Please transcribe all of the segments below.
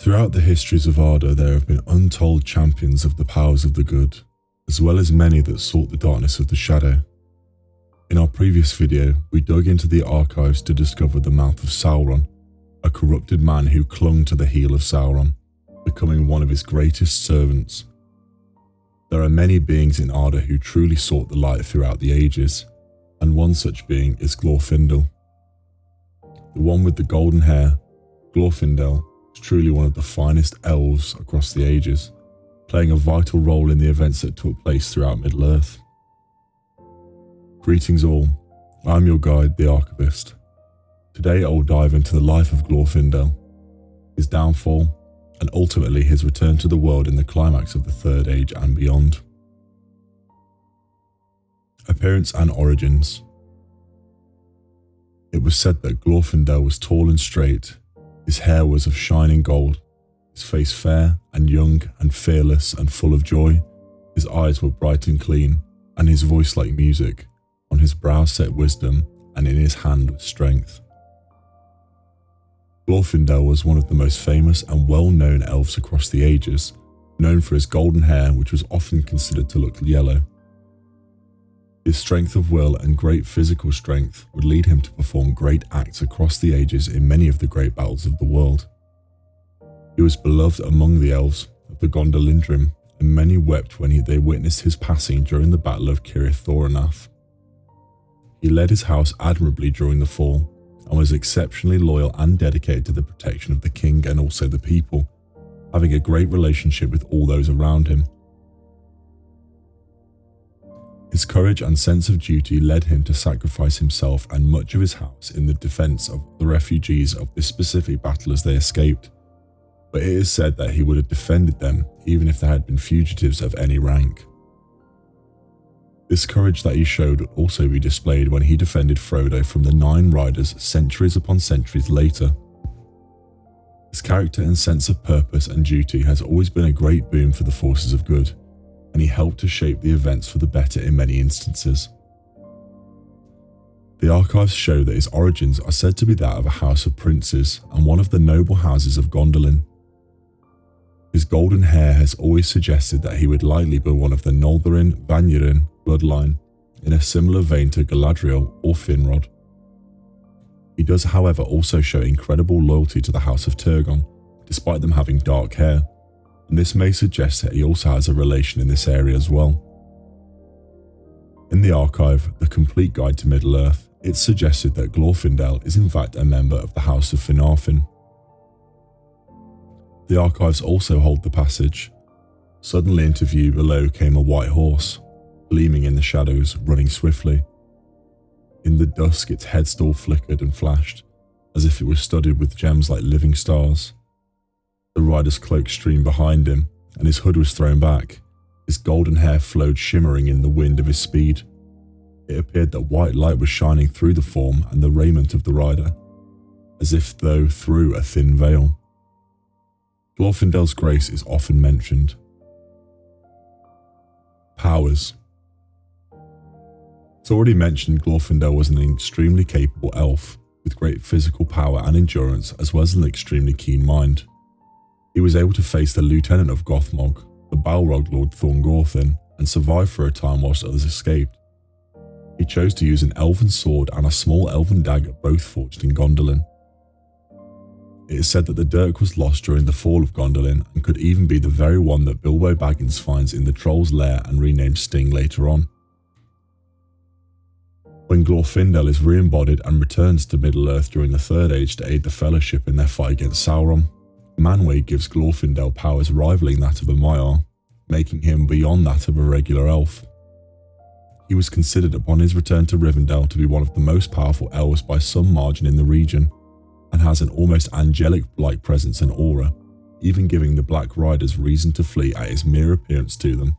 Throughout the histories of Arda, there have been untold champions of the powers of the good, as well as many that sought the darkness of the shadow. In our previous video, we dug into the archives to discover the mouth of Sauron, a corrupted man who clung to the heel of Sauron, becoming one of his greatest servants. There are many beings in Arda who truly sought the light throughout the ages, and one such being is Glorfindel. The one with the golden hair, Glorfindel, is truly one of the finest elves across the ages, playing a vital role in the events that took place throughout Middle-earth. Greetings all, I'm your guide, the Archivist. Today I will dive into the life of Glorfindel, his downfall, and ultimately his return to the world in the climax of the Third Age and beyond. Appearance and origins. It was said that Glorfindel was tall and straight, his hair was of shining gold, his face fair and young and fearless and full of joy, his eyes were bright and clean, and his voice like music, on his brow set wisdom, and in his hand was strength. Glorfindel was one of the most famous and well-known elves across the ages, known for his golden hair which was often considered to look yellow. His strength of will and great physical strength would lead him to perform great acts across the ages in many of the great battles of the world. He was beloved among the elves of the Gondolin, and many wept when they witnessed his passing during the Battle of Cirith Ûrnaith. He led his house admirably during the fall, and was exceptionally loyal and dedicated to the protection of the king and also the people, having a great relationship with all those around him. His courage and sense of duty led him to sacrifice himself and much of his house in the defense of the refugees of this specific battle as they escaped, but it is said that he would have defended them even if there had been fugitives of any rank. This courage that he showed would also be displayed when he defended Frodo from the Nine Riders centuries upon centuries later. His character and sense of purpose and duty has always been a great boon for the forces of good, and he helped to shape the events for the better in many instances. The archives show that his origins are said to be that of a house of princes and one of the noble houses of Gondolin. His golden hair has always suggested that he would likely be one of the Noldorin Vanyarin bloodline, in a similar vein to Galadriel or Finrod. He does however also show incredible loyalty to the House of Turgon, despite them having dark hair, and this may suggest that he also has a relation in this area as well. In the archive, The Complete Guide to Middle-earth, it's suggested that Glorfindel is in fact a member of the House of Finarfin. The archives also hold the passage, "Suddenly into view below came a white horse, gleaming in the shadows, running swiftly. In the dusk its headstall flickered and flashed, as if it was studded with gems like living stars. The rider's cloak streamed behind him, and his hood was thrown back. His golden hair flowed shimmering in the wind of his speed. It appeared that white light was shining through the form and the raiment of the rider, as if though through a thin veil." Glorfindel's grace is often mentioned. Powers. It's already mentioned Glorfindel was an extremely capable elf, with great physical power and endurance as well as an extremely keen mind. He was able to face the Lieutenant of Gothmog, the Balrog Lord Thorngorfin, and survive for a time whilst others escaped. He chose to use an elven sword and a small elven dagger, both forged in Gondolin. It is said that the dirk was lost during the Fall of Gondolin and could even be the very one that Bilbo Baggins finds in the Troll's lair and renames Sting later on. When Glorfindel is re-embodied and returns to Middle-earth during the Third Age to aid the Fellowship in their fight against Sauron, Manwë gives Glorfindel powers rivaling that of a Maiar, making him beyond that of a regular elf. He was considered upon his return to Rivendell to be one of the most powerful elves by some margin in the region, and has an almost angelic-like presence and aura, even giving the Black Riders reason to flee at his mere appearance to them.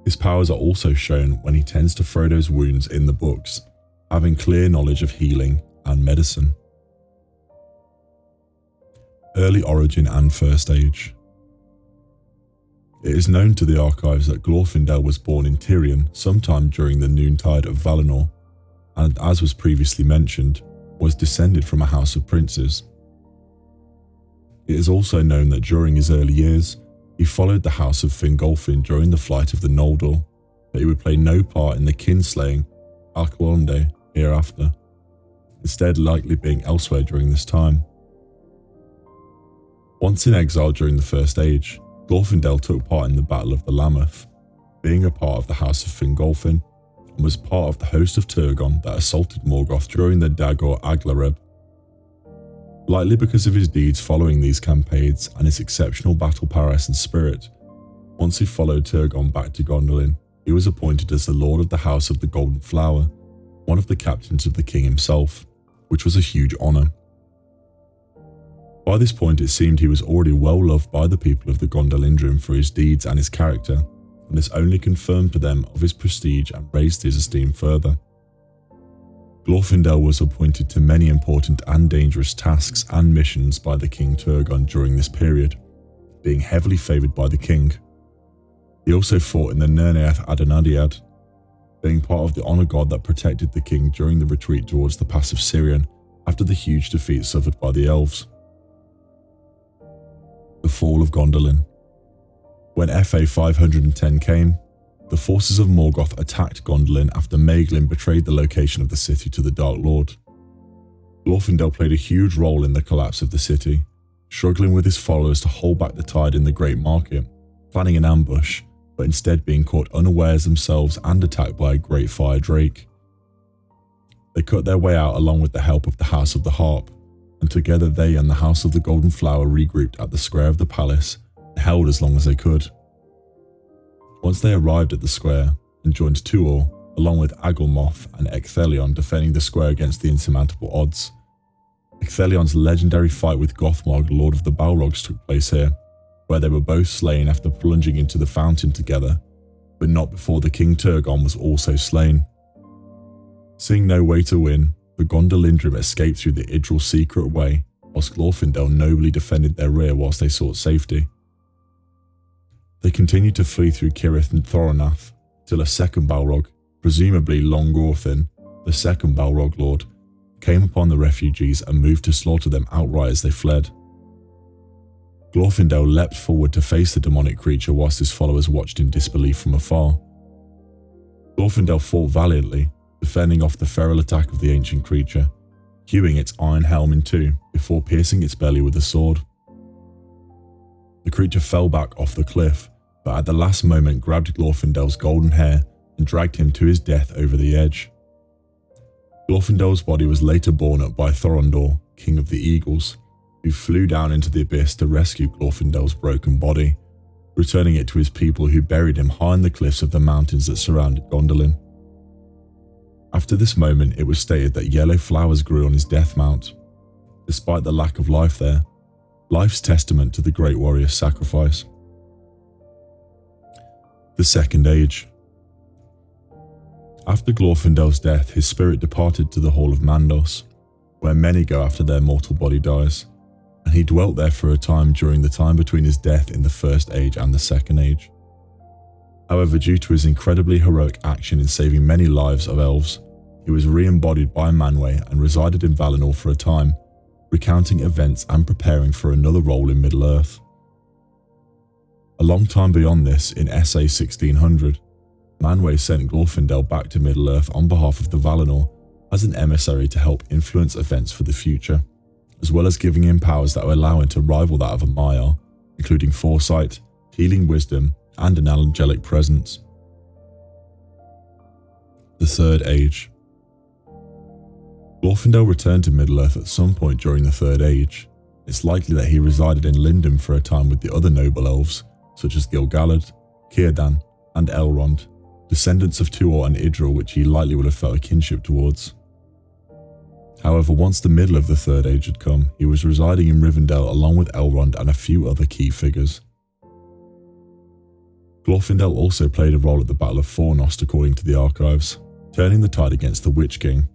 His powers are also shown when he tends to Frodo's wounds in the books, having clear knowledge of healing and medicine. Early origin and First Age. It is known to the archives that Glorfindel was born in Tirion sometime during the noontide of Valinor, and as was previously mentioned, was descended from a house of princes. It is also known that during his early years, he followed the house of Fingolfin during the flight of the Noldor, but he would play no part in the kinslaying Alqualde hereafter, instead likely being elsewhere during this time. Once in exile during the First Age, Glorfindel took part in the Battle of the Lammoth, being a part of the House of Fingolfin, and was part of the host of Turgon that assaulted Morgoth during the Dagor Aglareb. Likely because of his deeds following these campaigns and his exceptional battle prowess and spirit, once he followed Turgon back to Gondolin, he was appointed as the Lord of the House of the Golden Flower, one of the captains of the king himself, which was a huge honour. By this point it seemed he was already well loved by the people of the Gondolindrium for his deeds and his character, and this only confirmed to them of his prestige and raised his esteem further. Glorfindel was appointed to many important and dangerous tasks and missions by the King Turgon during this period, being heavily favoured by the king. He also fought in the Nerneath Adonadiad, being part of the honour god that protected the king during the retreat towards the Pass of Sirion after the huge defeat suffered by the elves. The Fall of Gondolin. When FA 510 came, the forces of Morgoth attacked Gondolin after Maeglin betrayed the location of the city to the Dark Lord. Glorfindel played a huge role in the collapse of the city, struggling with his followers to hold back the tide in the Great Market, planning an ambush, but instead being caught unawares themselves and attacked by a great fire drake. They cut their way out along with the help of the House of the Harp, and together they and the House of the Golden Flower regrouped at the square of the palace and held as long as they could. Once they arrived at the square and joined Tuor, along with Agelmoth and Ecthelion defending the square against the insurmountable odds. Ecthelion's legendary fight with Gothmog, Lord of the Balrogs, took place here, where they were both slain after plunging into the fountain together, but not before the King Turgon was also slain. Seeing no way to win, the Gondolindrium escaped through the Idril secret way, whilst Glorfindel nobly defended their rear whilst they sought safety. They continued to flee through Cirith and Thoronath, till a second Balrog, presumably Longorthin, the second Balrog Lord, came upon the refugees and moved to slaughter them outright as they fled. Glorfindel leapt forward to face the demonic creature whilst his followers watched in disbelief from afar. Glorfindel fought valiantly, defending off the feral attack of the ancient creature, hewing its iron helm in two before piercing its belly with a sword. The creature fell back off the cliff, but at the last moment grabbed Glorfindel's golden hair and dragged him to his death over the edge. Glorfindel's body was later borne up by Thorondor, King of the Eagles, who flew down into the abyss to rescue Glorfindel's broken body, returning it to his people who buried him high in the cliffs of the mountains that surrounded Gondolin. After this moment, it was stated that yellow flowers grew on his death mount. Despite the lack of life there, life's testament to the great warrior's sacrifice. The Second Age. After Glorfindel's death, his spirit departed to the Hall of Mandos, where many go after their mortal body dies, and he dwelt there for a time during the time between his death in the First Age and the Second Age. However, due to his incredibly heroic action in saving many lives of elves, he was re-embodied by Manwë and resided in Valinor for a time, recounting events and preparing for another role in Middle-earth. A long time beyond this, in SA 1600, Manwë sent Glorfindel back to Middle-earth on behalf of the Valinor as an emissary to help influence events for the future, as well as giving him powers that would allow him to rival that of a Maiar, including foresight, healing wisdom, and an angelic presence. The Third Age. Glorfindel returned to Middle-earth at some point during the Third Age. It's likely that he resided in Lindum for a time with the other noble elves, such as Gil-galad, Círdan, and Elrond, descendants of Tuor and Idril which he likely would have felt a kinship towards. However, once the middle of the Third Age had come, he was residing in Rivendell along with Elrond and a few other key figures. Glorfindel also played a role at the Battle of Fornost according to the archives, turning the tide against the Witch King,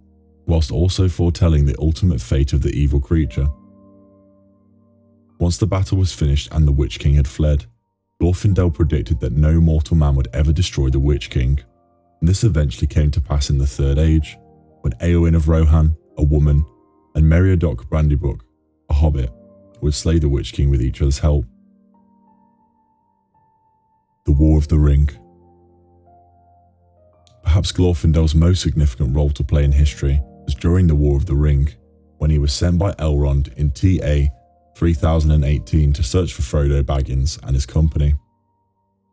whilst also foretelling the ultimate fate of the evil creature. Once the battle was finished and the Witch King had fled, Glorfindel predicted that no mortal man would ever destroy the Witch King, and this eventually came to pass in the Third Age, when Eowyn of Rohan, a woman, and Meriadoc Brandybuck, a hobbit, would slay the Witch King with each other's help. The War of the Ring. Perhaps Glorfindel's most significant role to play in history was during the War of the Ring, when he was sent by Elrond in TA 3018 to search for Frodo Baggins and his company.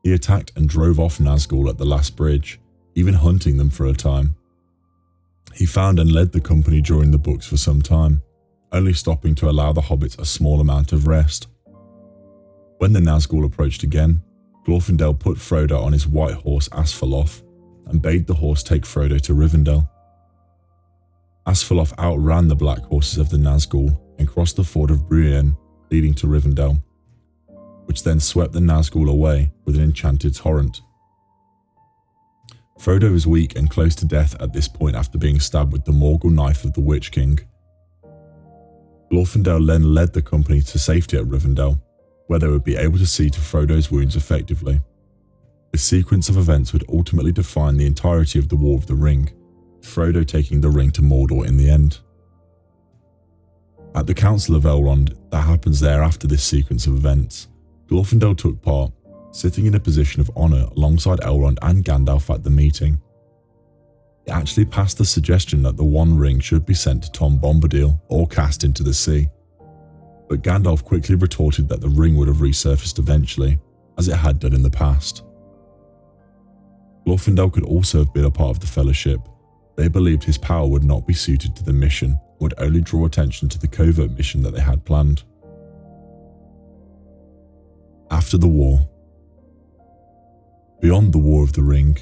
He attacked and drove off Nazgul at the last bridge, even hunting them for a time. He found and led the company during the books for some time, only stopping to allow the hobbits a small amount of rest. When the Nazgul approached again, Glorfindel put Frodo on his white horse Asfaloth and bade the horse take Frodo to Rivendell. Asfaloth outran the black horses of the Nazgul and crossed the ford of Brien, leading to Rivendell, which then swept the Nazgul away with an enchanted torrent. Frodo is weak and close to death at this point after being stabbed with the Morgul knife of the Witch King. Glorfindel then led the company to safety at Rivendell, where they would be able to see to Frodo's wounds effectively. This sequence of events would ultimately define the entirety of the War of the Ring, Frodo taking the ring to Mordor in the end. At the Council of Elrond that happens there after this sequence of events, Glorfindel took part, sitting in a position of honour alongside Elrond and Gandalf at the meeting. He actually passed the suggestion that the One Ring should be sent to Tom Bombadil or cast into the sea, but Gandalf quickly retorted that the ring would have resurfaced eventually, as it had done in the past. Glorfindel could also have been a part of the Fellowship. They believed his power would not be suited to the mission and would only draw attention to the covert mission that they had planned. After the war. Beyond the War of the Ring,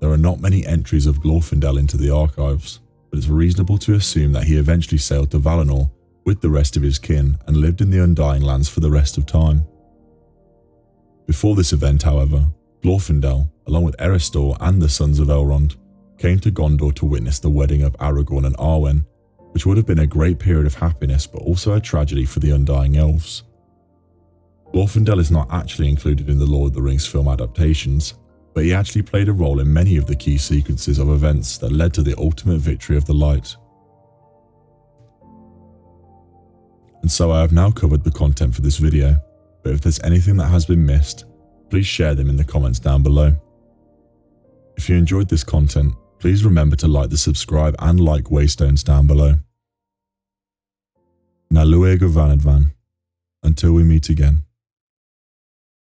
there are not many entries of Glorfindel into the archives, but it's reasonable to assume that he eventually sailed to Valinor with the rest of his kin and lived in the Undying Lands for the rest of time. Before this event, however, Glorfindel, along with Erestor and the Sons of Elrond, came to Gondor to witness the wedding of Aragorn and Arwen, which would have been a great period of happiness but also a tragedy for the Undying Elves. Glorfindel is not actually included in the Lord of the Rings film adaptations, but he actually played a role in many of the key sequences of events that led to the ultimate victory of the light. And so I have now covered the content for this video, but if there's anything that has been missed, please share them in the comments down below. If you enjoyed this content, please remember to like the subscribe and like waystones down below. Na Luego Vanadvan. Until we meet again.